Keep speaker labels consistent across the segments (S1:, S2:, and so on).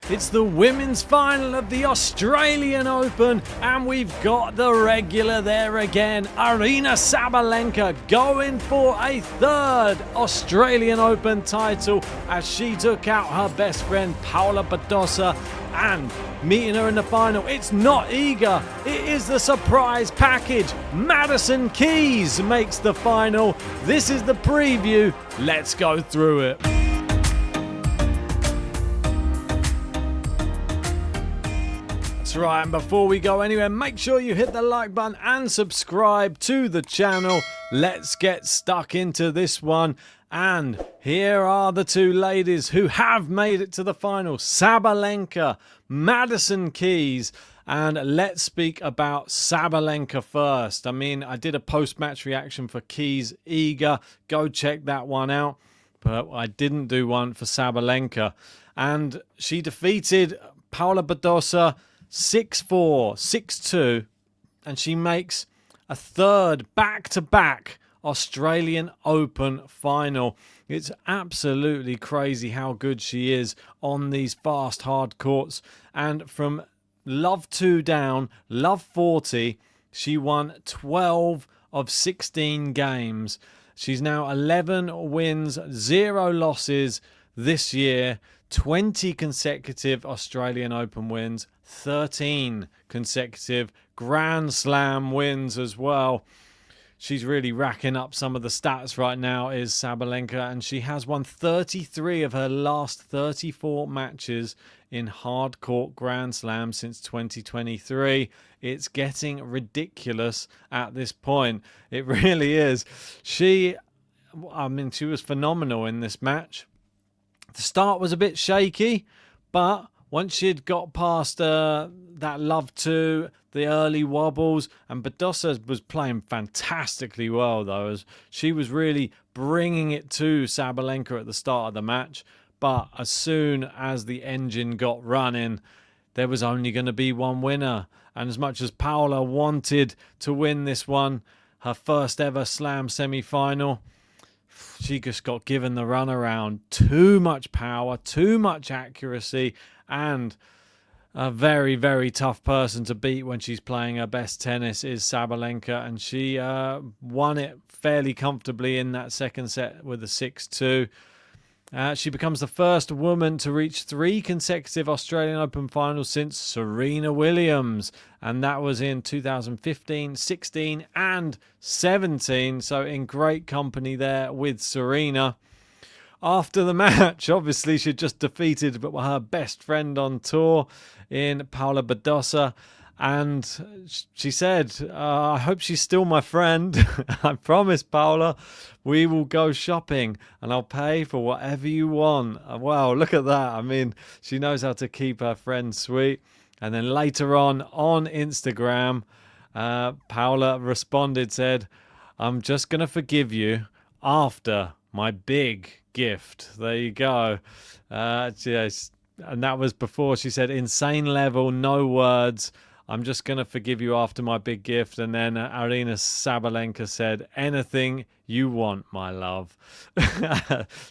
S1: It's the women's final of the Australian Open, and we've got the regular there again. Aryna Sabalenka going for a third Australian Open title as she took out her best friend Paula Badosa, and meeting her in the final, it's not Iga, it is the surprise package. Madison Keys makes the final. This is the preview. Let's go through it. That's right, and before we go anywhere, make sure you hit the like button and subscribe to the channel. Let's get stuck into this one. And here are the two ladies who have made it to the final. Sabalenka, Madison Keys. And let's speak about Sabalenka first. I mean, I did a post-match reaction for Keys Iga. Go check that one out. But I didn't do one for Sabalenka. And she defeated Paula Badosa 6-4, 6-2. And she makes a third back-to-back Australian Open final. It's absolutely crazy how good she is on these fast, hard courts. And from love 2 down, love 40, she won 12 of 16 games. She's now 11 wins, 0 losses this year, 20 consecutive Australian Open wins, 13 consecutive Grand Slam wins as well. She's really racking up some of the stats right now, is Sabalenka, and she has won 33 of her last 34 matches in hard court Grand Slam since 2023. It's getting ridiculous at this point. It really is. She was phenomenal in this match. The start was a bit shaky, but once she'd got past that love 2, the early wobbles, and Badosa was playing fantastically well, though, as she was really bringing it to Sabalenka at the start of the match. But as soon as the engine got running, there was only going to be one winner. And as much as Paula wanted to win this one, her first ever Slam semi-final, she just got given the runaround. Too much power, too much accuracy, and a very, very tough person to beat when she's playing her best tennis is Sabalenka, and she won it fairly comfortably in that second set with a 6-2. She becomes the first woman to reach 3 consecutive Australian Open finals since Serena Williams, and that was in 2015, 16 and 17, so in great company there with Serena. After the match, obviously, she just defeated her best friend on tour in Paula Badosa. And she said, I hope she's still my friend. I promise, Paula, we will go shopping and I'll pay for whatever you want. Wow, look at that. I mean, she knows how to keep her friends sweet. And then later on Instagram, Paula responded, said, I'm just going to forgive you after my big gift. There you go. Yes. And that was before she said, insane level, no words. I'm just going to forgive you after my big gift. And then Aryna Sabalenka said, anything you want, my love.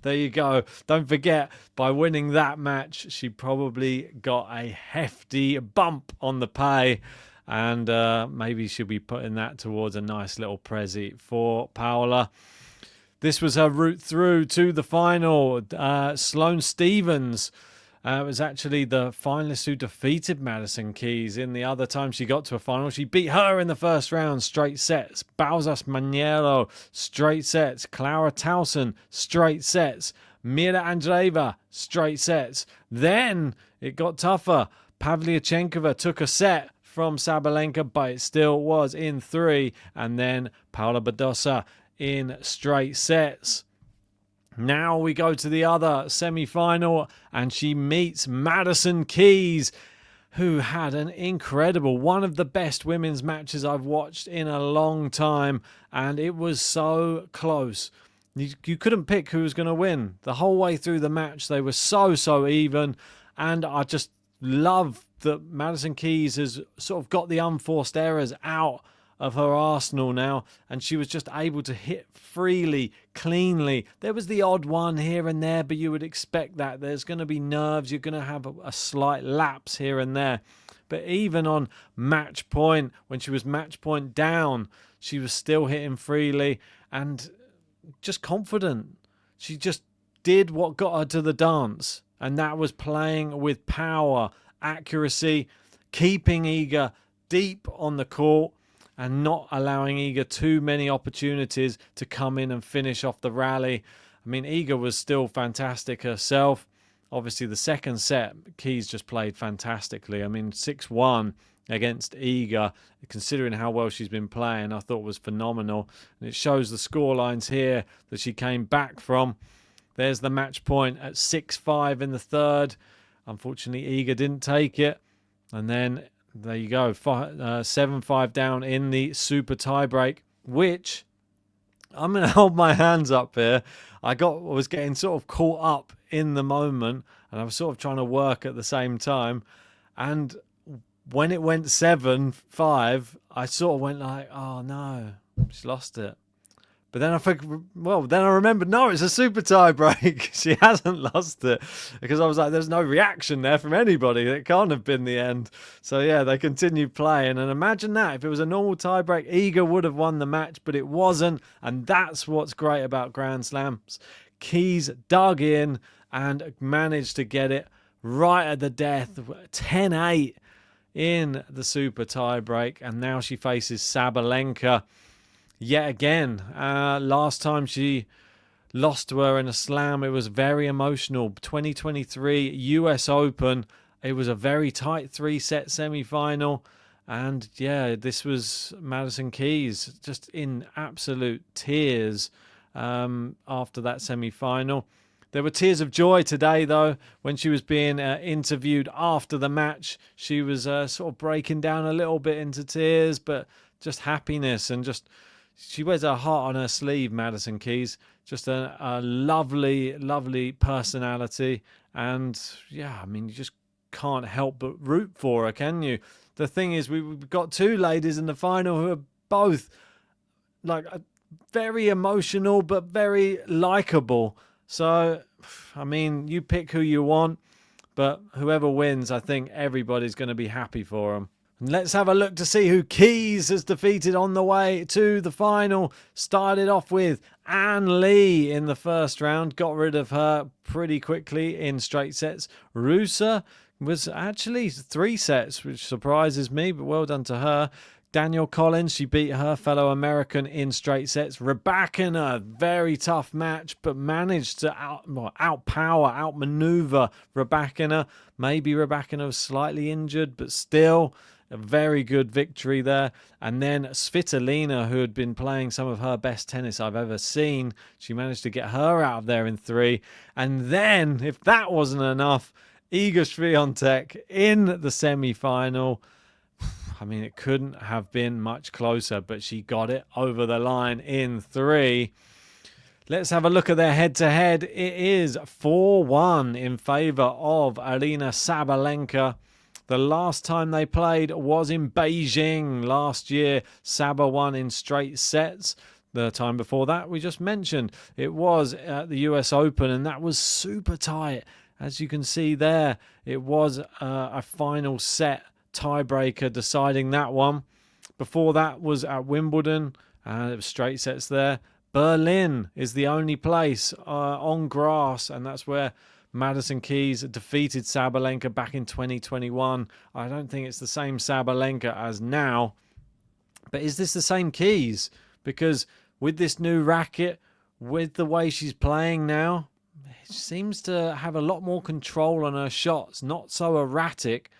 S1: There you go. Don't forget, by winning that match, she probably got a hefty bump on the pay. And maybe she'll be putting that towards a nice little prezi for Paula. This was her route through to the final. Sloane Stephens was actually the finalist who defeated Madison Keys. In the other time she got to a final, she beat her in the first round, straight sets. Bauzas Maniero, straight sets. Clara Towson, straight sets. Mira Andreeva, straight sets. Then it got tougher. Pavlyuchenkova took a set from Sabalenka, but it still was in 3. And then Paula Badosa in straight sets. Now we go to the other semi-final, and she meets Madison Keys, who had an incredible, one of the best women's matches I've watched in a long time, and it was so close. You couldn't pick who was going to win. The whole way through the match, they were so even, and I just love that Madison Keys has sort of got the unforced errors out of her arsenal now, and she was just able to hit freely, cleanly. There was the odd one here and there, but you would expect that. There's going to be nerves. You're going to have a slight lapse here and there. But even on match point, when she was match point down, she was still hitting freely and just confident. She just did what got her to the dance, and that was playing with power, accuracy, keeping Iga deep on the court and not allowing Iga too many opportunities to come in and finish off the rally. I mean, Iga was still fantastic herself. Obviously, the second set, Keys just played fantastically. I mean, 6-1 against Iga, considering how well she's been playing, I thought was phenomenal. And it shows the scorelines here that she came back from. There's the match point at 6-5 in the third. Unfortunately, Iga didn't take it. And then, there you go, 7-5 down in the super tiebreak, which I'm going to hold my hands up here. I was getting sort of caught up in the moment, and I was sort of trying to work at the same time. And when it went 7-5, I sort of went like, oh no, she's lost it. But then I remembered, no, it's a super tie break. She hasn't lost it, because I was like, there's no reaction there from anybody. It can't have been the end. So yeah, they continued playing. And imagine that, if it was a normal tie break, Iga would have won the match, but it wasn't. And that's what's great about Grand Slams. Keys dug in and managed to get it right at the death, 10-8 in the super tie break. And now she faces Sabalenka yet again. Last time she lost to her in a slam, it was very emotional. 2023 US Open, it was a very tight 3-set semi-final. And yeah, this was Madison Keys just in absolute tears after that semi-final. There were tears of joy today, though, when she was being interviewed after the match. She was sort of breaking down a little bit into tears, but just happiness and just... She wears her heart on her sleeve, Madison Keys. Just a lovely, lovely personality. And, yeah, I mean, you just can't help but root for her, can you? The thing is, we've got two ladies in the final who are both, like, very emotional but very likeable. So, I mean, you pick who you want. But whoever wins, I think everybody's going to be happy for them. Let's have a look to see who Keys has defeated on the way to the final. Started off with Ann Lee in the first round. Got rid of her pretty quickly in straight sets. Rusa was actually 3 sets, which surprises me, but well done to her. Danielle Collins, she beat her fellow American in straight sets. Rybakina, very tough match, but managed to outmaneuver Rybakina. Maybe Rybakina was slightly injured, but still... a very good victory there. And then Svitolina, who had been playing some of her best tennis I've ever seen, she managed to get her out of there in 3. And then, if that wasn't enough, Iga Swiatek in the semi-final. I mean, it couldn't have been much closer, but she got it over the line in 3. Let's have a look at their head-to-head. It is 4-1 in favour of Aryna Sabalenka. The last time they played was in Beijing last year. Saba won in straight sets. The time before that, we just mentioned, it was at the US Open, and that was super tight. As you can see there, it was a final set tiebreaker deciding that one. Before that was at Wimbledon, and it was straight sets there. Berlin is the only place on grass, and that's where Madison Keys defeated Sabalenka back in 2021. I don't think it's the same Sabalenka as now. But is this the same Keys? Because with this new racket, with the way she's playing now, it seems to have a lot more control on her shots. Not so erratic.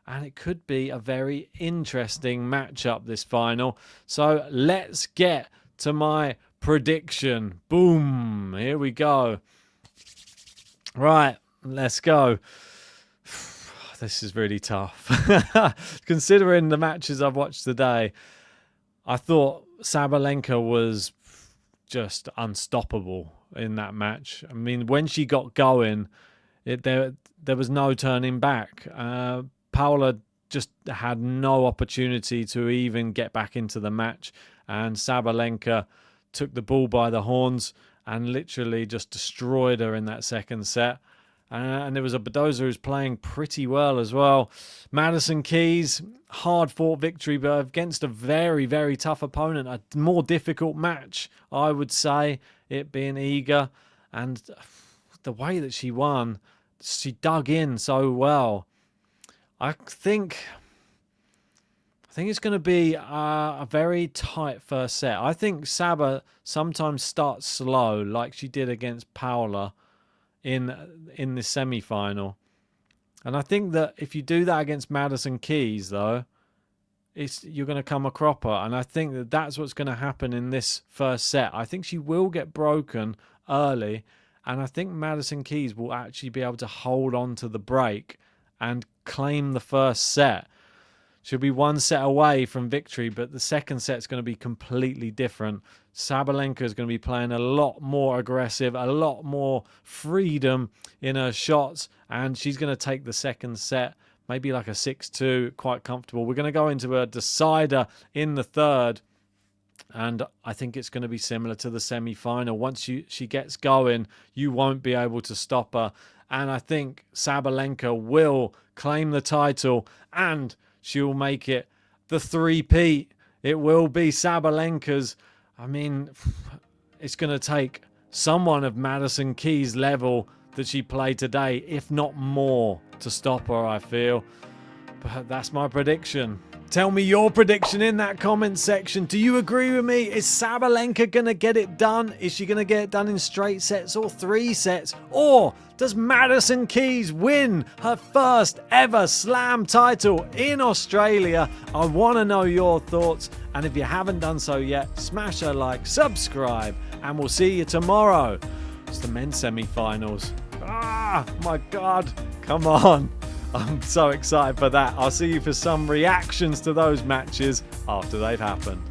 S1: And it could be a very interesting matchup, this final. So let's get to my prediction. Boom. Here we go. Right, let's go. This is really tough. Considering the matches I've watched today, I thought Sabalenka was just unstoppable in that match. I mean, when she got going, there was no turning back. Paula just had no opportunity to even get back into the match. And Sabalenka took the bull by the horns and literally just destroyed her in that second set. And there was a Badoza who's playing pretty well as well. Madison Keys, hard-fought victory, but against a very, very tough opponent. A more difficult match, I would say, it being Iga. And the way that she won, she dug in so well. I think it's going to be a very tight first set. I think Saba sometimes starts slow, like she did against Paula in the semi-final. And I think that if you do that against Madison Keys, though, you're going to come a cropper. And I think that that's what's going to happen in this first set. I think she will get broken early, and I think Madison Keys will actually be able to hold on to the break and claim the first set. She'll be one set away from victory, but the second set's going to be completely different. Sabalenka is going to be playing a lot more aggressive, a lot more freedom in her shots, and she's going to take the second set, maybe like a 6-2, quite comfortable. We're going to go into a decider in the third, and I think it's going to be similar to the semi-final. Once she gets going, you won't be able to stop her, and I think Sabalenka will claim the title, and she'll make it the three-peat. It will be Sabalenka's. I mean, it's going to take someone of Madison Keys' level that she played today, if not more, to stop her, I feel. But that's my prediction. Tell me your prediction in that comment section. Do you agree with me? Is Sabalenka going to get it done? Is she going to get it done in straight sets or 3 sets? Or does Madison Keys win her first ever slam title in Australia? I want to know your thoughts. And if you haven't done so yet, smash a like, subscribe, and we'll see you tomorrow. It's the men's semi-finals. Ah, my God. Come on. I'm so excited for that. I'll see you for some reactions to those matches after they've happened.